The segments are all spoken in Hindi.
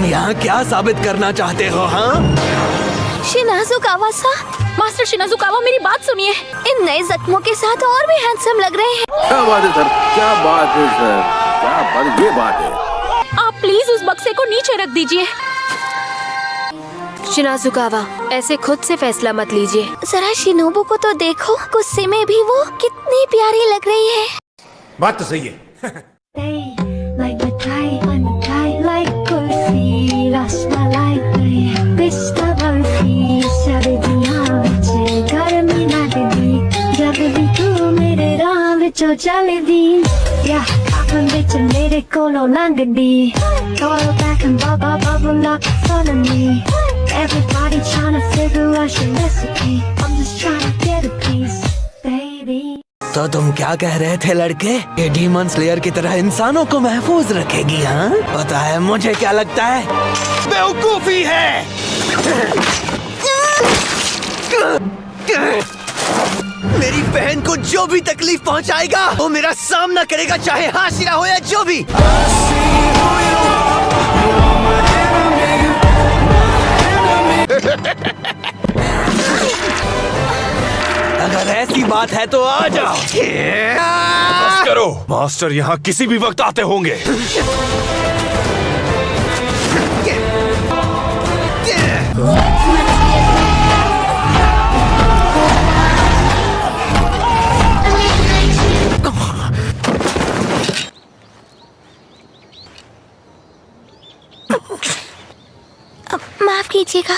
तुम यहाँ क्या साबित करना चाहते हो? हाँ, शिनाजुकावा मास्टर शिनाजुकावा, मेरी बात सुनिए। इन नए जख्मों के साथ और भी हैंडसम लग रहे हैं। क्या बात है सर, क्या बात है सर, क्या बात, ये बात है। आप प्लीज उस बक्से को नीचे रख दीजिए। शिनाजुकावा, ऐसे खुद से फैसला मत लीजिए। जरा शिनोबू को तो देखो, गुस्से में भी वो कितनी प्यारी लग रही है। बात तो सही है। मेरे कोलों लंगड़ी, back and bubble up in front of me. Everybody trying to figure out your recipe. I'm just trying to get a piece, baby. तो तुम क्या कह रहे थे लड़के? ये डीमन स्लेयर की तरह इंसानों को महफूज रखेगी? हाँ, पता है मुझे क्या लगता है, बेवकूफी है। मेरी बहन को जो भी तकलीफ पहुंचाएगा वो मेरा सामना करेगा, चाहे हाशिरा हो या जो भी। अगर ऐसी बात है तो आ जाओ। बस करो, मास्टर यहाँ किसी भी वक्त आते होंगे। माफ कीजिएगा।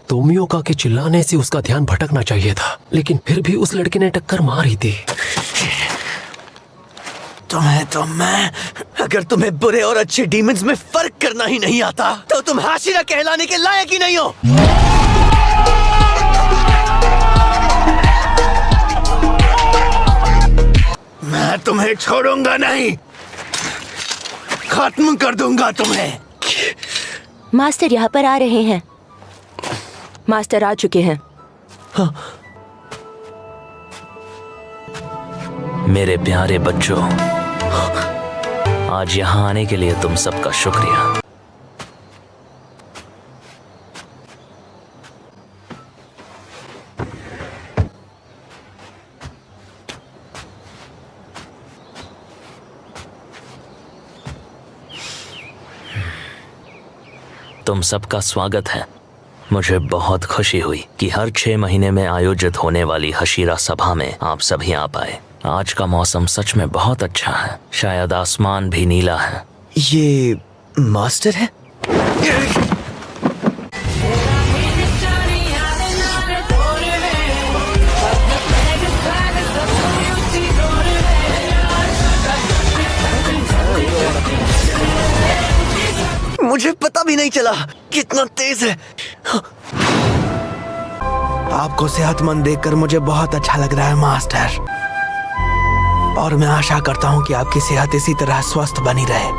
तोमियोका के चिल्लाने से उसका ध्यान भटकना चाहिए था, लेकिन फिर भी उस लड़के ने टक्कर मार ही दी। तुम्हें तो मैं, अगर तुम्हें बुरे और अच्छे डीमंस में फर्क करना ही नहीं आता तो तुम हाशिरा कहलाने के लायक ही नहीं हो। मैं तुम्हें छोड़ूंगा नहीं, खत्म कर दूंगा तुम्हें। मास्टर यहाँ पर आ रहे हैं। मास्टर आ चुके हैं। हाँ। मेरे प्यारे बच्चों, आज यहाँ आने के लिए तुम सबका शुक्रिया। तुम सबका स्वागत है। मुझे बहुत खुशी हुई कि हर 6 महीने में आयोजित होने वाली हशीरा सभा में आप सभी आ पाए। आज का मौसम सच में बहुत अच्छा है, शायद आसमान भी नीला है। ये मास्टर है? मुझे पता भी नहीं चला, कितना तेज है। आपको सेहतमंद देखकर मुझे बहुत अच्छा लग रहा है मास्टर, और मैं आशा करता हूँ कि आपकी सेहत इसी तरह स्वस्थ बनी रहे।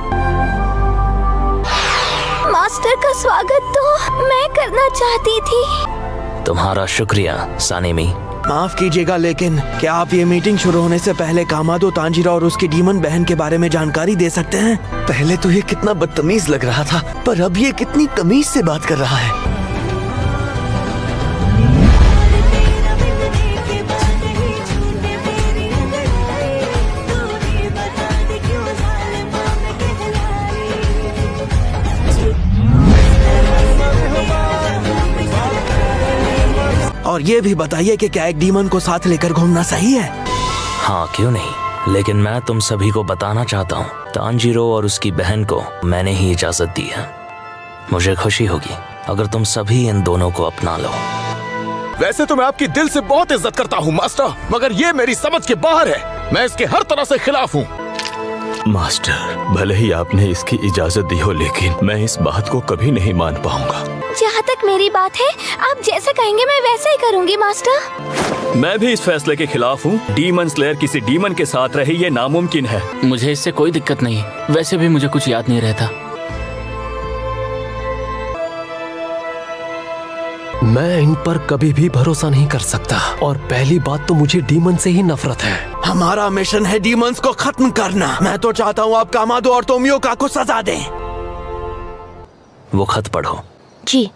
मास्टर का स्वागत तो मैं करना चाहती थी। तुम्हारा शुक्रिया सानेमी। माफ कीजिएगा, लेकिन क्या आप ये मीटिंग शुरू होने से पहले कामादो तांजीरो और उसकी डीमन बहन के बारे में जानकारी दे सकते हैं? पहले तो ये कितना बदतमीज लग रहा था, पर अब ये कितनी तमीज से बात कर रहा है। और ये भी बताइए कि क्या एक डीमन को साथ लेकर घूमना सही है? हाँ, क्यों नहीं, लेकिन मैं तुम सभी को बताना चाहता हूँ, तांजीरो और उसकी बहन को मैंने ही इजाजत दी है। मुझे खुशी होगी अगर तुम सभी इन दोनों को अपना लो। वैसे तो मैं आपकी दिल से बहुत इज्जत करता हूँ मास्टर, मगर ये मेरी समझ के बाहर है। मैं इसके हर तरह से खिलाफ हूँ। मास्टर, भले ही आपने इसकी इजाजत दी हो, लेकिन मैं इस बात को कभी नहीं मान पाऊंगा। जहाँ तक मेरी बात है, आप जैसा कहेंगे मैं वैसा ही करूँगी मास्टर। मैं भी इस फैसले के खिलाफ हूँ। डीमन स्लेयर किसी डीमन के साथ रहे, ये नामुमकिन है। मुझे इससे कोई दिक्कत नहीं, वैसे भी मुझे कुछ याद नहीं रहता। मैं इन पर कभी भी भरोसा नहीं कर सकता, और पहली बात तो मुझे डीमन से ही नफरत है। हमारा मिशन है डीमंस को खत्म करना। मैं तो चाहता हूँ आप कामादो और तोमियोका को सजा दें। वो खत पढ़ो। जी।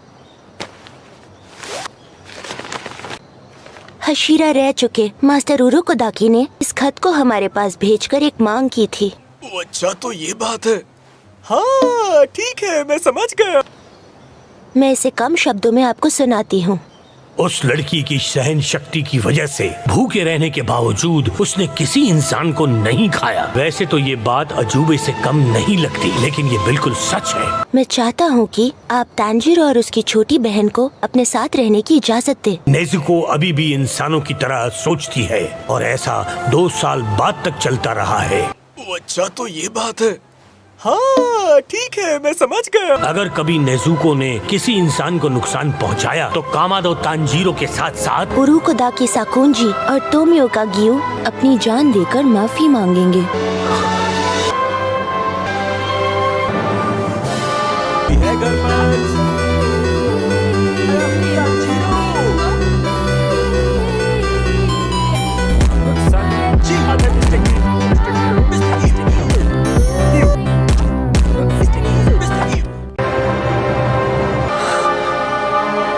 हशीरा रह चुके मास्टर उरुकोदाकी ने इस खत को हमारे पास भेजकर एक मांग की थी। अच्छा, तो ये बात है। हाँ ठीक है, मैं समझ गया। मैं इसे कम शब्दों में आपको सुनाती हूँ। उस लड़की की सहन शक्ति की वजह से भूखे रहने के बावजूद उसने किसी इंसान को नहीं खाया। वैसे तो ये बात अजूबे से कम नहीं लगती, लेकिन ये बिल्कुल सच है। मैं चाहता हूँ कि आप तांजीरो और उसकी छोटी बहन को अपने साथ रहने की इजाजत दें। नेजुको अभी भी इंसानों की तरह सोचती है और ऐसा 2 साल बाद तक चलता रहा है। अच्छा, तो ये बात है। हाँ ठीक है, मैं समझ गया। अगर कभी नेजुको ने किसी इंसान को नुकसान पहुंचाया तो कामादो तांजीरो के साथ साथ उरुकोदाकी साकुंजी और तोमियोका गियो अपनी जान देकर माफी मांगेंगे।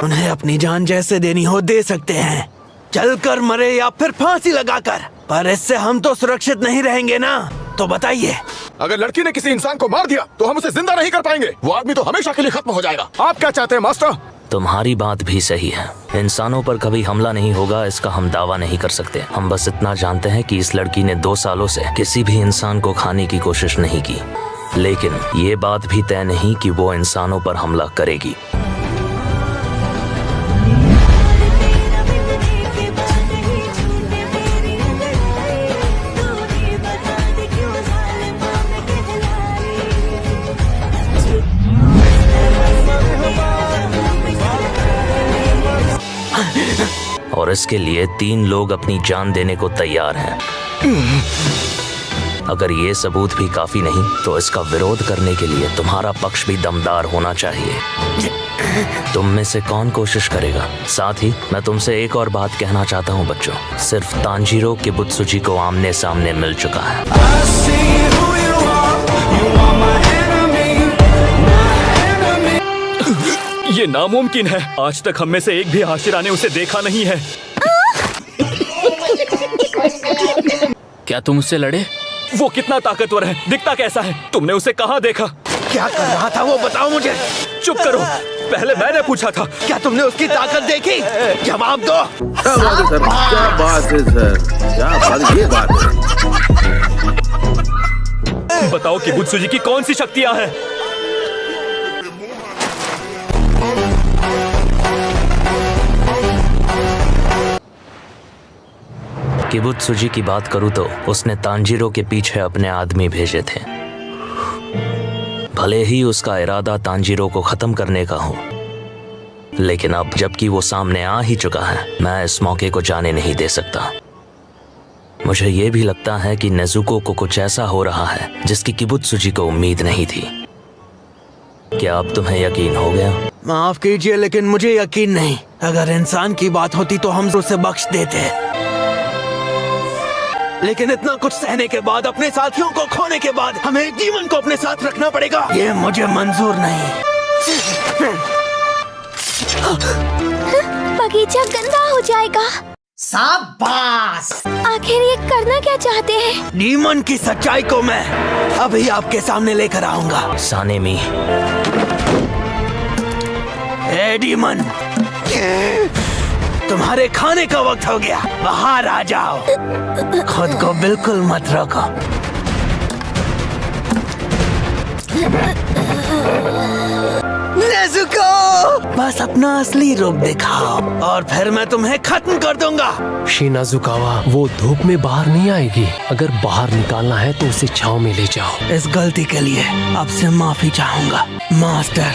उन्हें अपनी जान जैसे देनी हो दे सकते हैं, चलकर मरे या फिर फांसी लगाकर, पर इससे हम तो सुरक्षित नहीं रहेंगे ना। तो बताइए, अगर लड़की ने किसी इंसान को मार दिया तो हम उसे जिंदा नहीं कर पाएंगे। वो आदमी तो हमेशा के लिए खत्म हो जाएगा। आप क्या चाहते हैं मास्टर? तुम्हारी बात भी सही है। इंसानों पर कभी हमला नहीं होगा, इसका हम दावा नहीं कर सकते। हम बस इतना जानते हैं कि इस लड़की ने 2 सालों से किसी भी इंसान को खाने की कोशिश नहीं की, लेकिन ये बात भी तय नहीं कि वो इंसानों पर हमला करेगी। और इसके लिए 3 लोग अपनी जान देने को तैयार हैं। अगर ये सबूत भी काफी नहीं तो इसका विरोध करने के लिए तुम्हारा पक्ष भी दमदार होना चाहिए। तुम में से कौन कोशिश करेगा? साथ ही मैं तुमसे एक और बात कहना चाहता हूँ बच्चों, सिर्फ तांजीरो किबुत्सुजी को आमने सामने मिल चुका है। ये नामुमकिन है। आज तक हम में से एक भी हाशिरा ने उसे देखा नहीं है। क्या तुम उससे लड़े? वो कितना ताकतवर है, दिखता कैसा है? तुमने उसे कहाँ देखा? क्या कर रहा था वो बताओ मुझे। चुप करो, पहले मैंने पूछा था। क्या तुमने उसकी ताकत देखी? जवाब दो। क्या बात है सर, क्या बात, ये बात है। बताओ कि किबुत्सुजी की कौन सी शक्तियां हैं? किबुत्सुजी की बात करूं तो उसने तांजीरो के पीछे अपने आदमी भेजे थे। भले ही उसका इरादा तांजीरो को खत्म करने का हो, लेकिन अब जबकि वो सामने आ ही चुका है, मैं इस मौके को जाने नहीं दे सकता। मुझे ये भी लगता है कि नेजुको को कुछ ऐसा हो रहा है जिसकी किबुत्सुजी को उम्मीद नहीं थी। क्या अब तुम्हें यकीन हो गया? माफ कीजिए, लेकिन मुझे यकीन नहीं। अगर इंसान की बात होती तो हम उसे बख्श देते, लेकिन इतना कुछ सहने के बाद, अपने साथियों को खोने के बाद, हमें डीमन को अपने साथ रखना पड़ेगा। ये मुझे मंजूर नहीं। बगीचा गंदा हो जाएगा। शाबाश। आखिर ये करना क्या चाहते हैं? डीमन की सच्चाई को मैं अभी आपके सामने लेकर आऊंगा। सानेमी। ए डीमन, तुम्हारे खाने का वक्त हो गया, बाहर आ जाओ। खुद को बिल्कुल मत रोको। नेजुको, बस अपना असली रूप दिखाओ और फिर मैं तुम्हें खत्म कर दूंगा। शिनाजुकावा, वो धूप में बाहर नहीं आएगी। अगर बाहर निकालना है तो उसे छांव में ले जाओ। इस गलती के लिए आपसे माफी चाहूंगा मास्टर।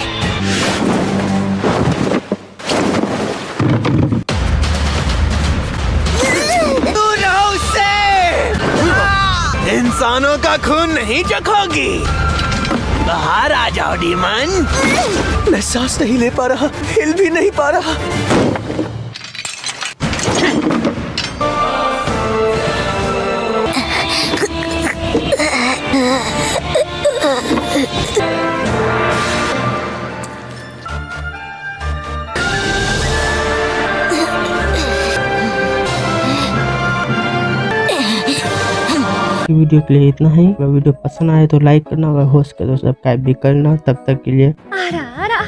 इंसानों का खून नहीं चखोगी। बाहर आ जाओ डीमन। मैं सांस नहीं ले पा रहा, हिल भी नहीं पा रहा। वीडियो के लिए इतना ही। अगर वीडियो पसंद आए तो लाइक करना, अगर हो सके तो सब्सक्राइब भी करना। तब तक के लिए सायोनारा।